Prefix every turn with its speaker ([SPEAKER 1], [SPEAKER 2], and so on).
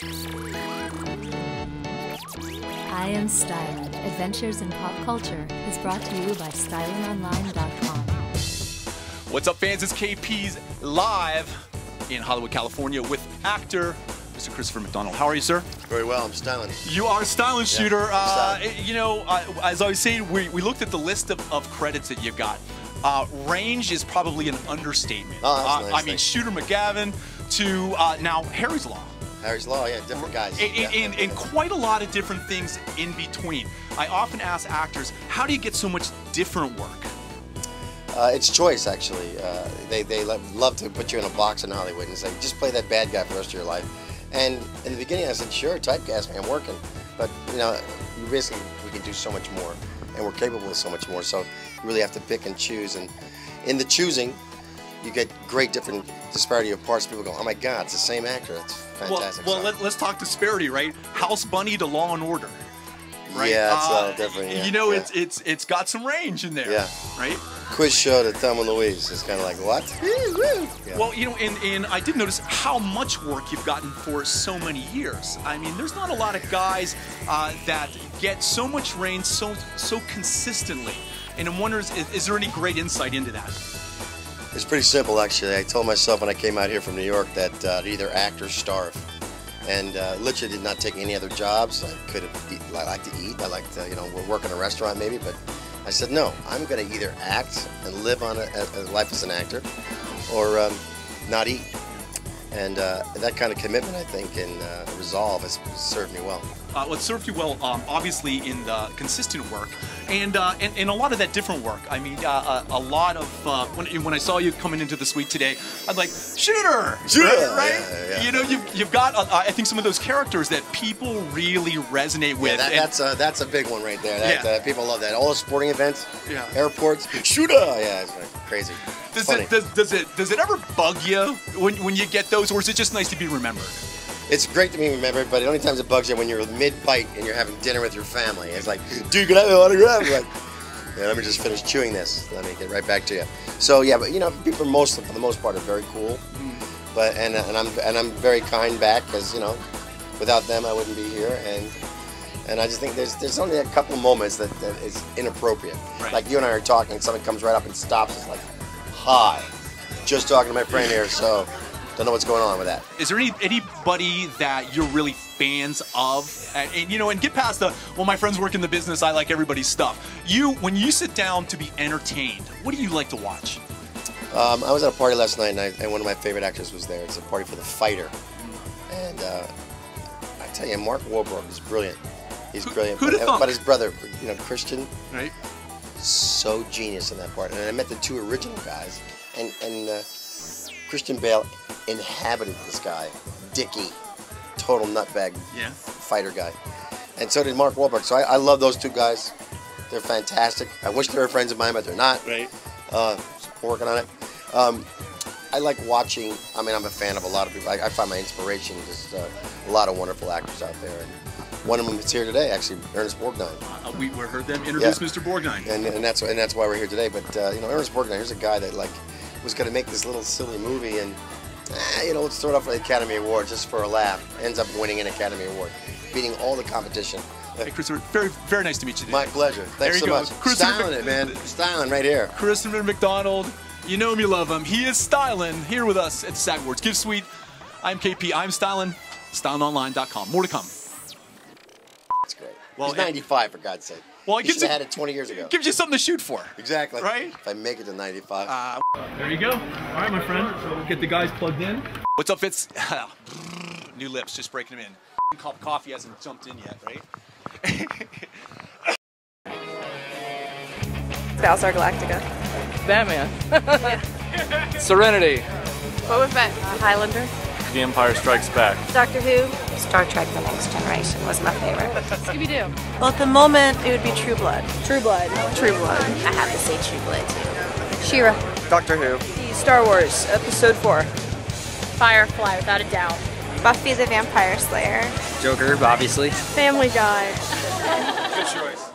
[SPEAKER 1] I Am Stylin', Adventures in Pop Culture, is brought to you by StylinOnline.com.
[SPEAKER 2] What's up, fans? It's KP's live in Hollywood, California with actor Mr. Christopher McDonald. How are you, sir?
[SPEAKER 3] Very well. I'm styling.
[SPEAKER 2] You are a styling shooter.
[SPEAKER 3] Yeah,
[SPEAKER 2] As I was saying, we looked at the list of credits that you've got. Range is probably an understatement.
[SPEAKER 3] Oh, that's nice.
[SPEAKER 2] I mean, Shooter McGavin to now Harry's Law.
[SPEAKER 3] Harry's Law, yeah, different guys.
[SPEAKER 2] And quite a lot of different things in between. I often ask actors, how do you get so much different work?
[SPEAKER 3] It's choice, actually. They love to put you in a box in Hollywood and say, just play that bad guy for the rest of your life. And in the beginning, I said, sure, typecast me, I'm working. But, you know, we can do so much more, and we're capable of so much more. So you really have to pick and choose. And in the choosing, you get great different disparity of parts. People go, oh my God, it's the same actor. It's fantastic.
[SPEAKER 2] Well, let's talk disparity, right? House Bunny to Law and Order. Right?
[SPEAKER 3] Yeah, it's a little different. Yeah.
[SPEAKER 2] You know,
[SPEAKER 3] yeah.
[SPEAKER 2] it's got some range in there.
[SPEAKER 3] Yeah.
[SPEAKER 2] Right.
[SPEAKER 3] Quiz show to Thelma and Louise. It's kind of like what? Yeah.
[SPEAKER 2] Well, you know, and I did notice how much work you've gotten for so many years. I mean, there's not a lot of guys that get so much range so consistently. And I'm wondering, is there any great insight into that?
[SPEAKER 3] It's pretty simple, actually. I told myself when I came out here from New York that I'd either act or starve. And literally did not take any other jobs. I like to eat. I like to, work in a restaurant maybe, but I said, no, I'm going to either act and live on a life as an actor or not eat. And that kind of commitment, I think, and resolve has served me well.
[SPEAKER 2] Well, it served you well, obviously, in the consistent work, and a lot of that different work. I mean, a lot of when I saw you coming into the suite today, I'm like, Shooter, right?
[SPEAKER 3] Yeah.
[SPEAKER 2] You know, you've got I think some of those characters that people really resonate with.
[SPEAKER 3] Yeah, that's a big one right there. People love that. All the sporting events, airports, Shooter, yeah, it's crazy.
[SPEAKER 2] Does it ever bug you when you get those, or is it just nice to be remembered?
[SPEAKER 3] It's great to be remembered, but the only times it bugs you when you're mid-bite and you're having dinner with your family. It's like, dude, can I have an autograph? It's like, yeah, let me just finish chewing this. Let me get right back to you. So yeah, but people for the most part are very cool, but and I'm very kind back because without them I wouldn't be here, and I just think there's only a couple moments that is inappropriate.
[SPEAKER 2] Right.
[SPEAKER 3] Like you and I are talking, someone comes right up and stops us like, hi, just talking to my friend here, so. Don't know what's going on with that.
[SPEAKER 2] Is there anybody that you're really fans of? And get past my friends work in the business, I like everybody's stuff. When you sit down to be entertained, what do you like to watch?
[SPEAKER 3] I was at a party last night, and one of my favorite actors was there. It's a party for The Fighter. And I tell you, Mark Wahlberg is brilliant. He's brilliant. But his brother, Christian,
[SPEAKER 2] right?
[SPEAKER 3] So genius in that part. And I met the two original guys, and Christian Bale inhabited this guy, Dickie, total nutbag fighter guy. And so did Mark Wahlberg. So I love those two guys. They're fantastic. I wish they were friends of mine, but they're not.
[SPEAKER 2] Right.
[SPEAKER 3] Working on it. I like watching, I'm a fan of a lot of people. I find my inspiration just a lot of wonderful actors out there. And one of them is here today, actually, Emest Borgnine.
[SPEAKER 2] We heard them introduce Mr. Borgnine.
[SPEAKER 3] And that's why we're here today. But, Emest Borgnine, here's a guy that, was going to make this little silly movie and, let's throw it up for the Academy Award just for a laugh. Ends up winning an Academy Award, beating all the competition.
[SPEAKER 2] Hey, Christopher, very, very nice to meet you today.
[SPEAKER 3] My pleasure. Thanks so much. Styling it, man. Styling right here.
[SPEAKER 2] Christopher McDonald, you know him, you love him. He is styling here with us at SAG Awards. Give Suite. I'm KP. I'm styling. StylinOnline.com. More to come.
[SPEAKER 3] That's great. Well, he's 95, for God's sake.
[SPEAKER 2] Well,
[SPEAKER 3] he should have had it 20 years ago.
[SPEAKER 2] Gives you something to shoot for.
[SPEAKER 3] Exactly.
[SPEAKER 2] Right?
[SPEAKER 3] If I make it to 95.
[SPEAKER 2] There you go. All right, my friend. So we'll get the guys plugged in. What's up, Fitz? New lips, just breaking them in. Cup of coffee hasn't jumped in yet, right?
[SPEAKER 4] Battlestar Galactica.
[SPEAKER 5] Batman. Serenity.
[SPEAKER 4] Boba Fett. Highlander.
[SPEAKER 5] The Empire Strikes Back.
[SPEAKER 4] Doctor Who. Star Trek: The Next Generation was my favorite.
[SPEAKER 6] Scooby-Doo.
[SPEAKER 4] Well, at the moment, it would be True Blood.
[SPEAKER 6] True Blood.
[SPEAKER 4] True Blood. I have to say True Blood, too.
[SPEAKER 6] She-Ra.
[SPEAKER 5] Doctor Who.
[SPEAKER 6] Star Wars, Episode 4.
[SPEAKER 7] Firefly, without a doubt.
[SPEAKER 4] Buffy the Vampire Slayer.
[SPEAKER 5] Joker, obviously.
[SPEAKER 6] Family Guy.
[SPEAKER 5] Good choice.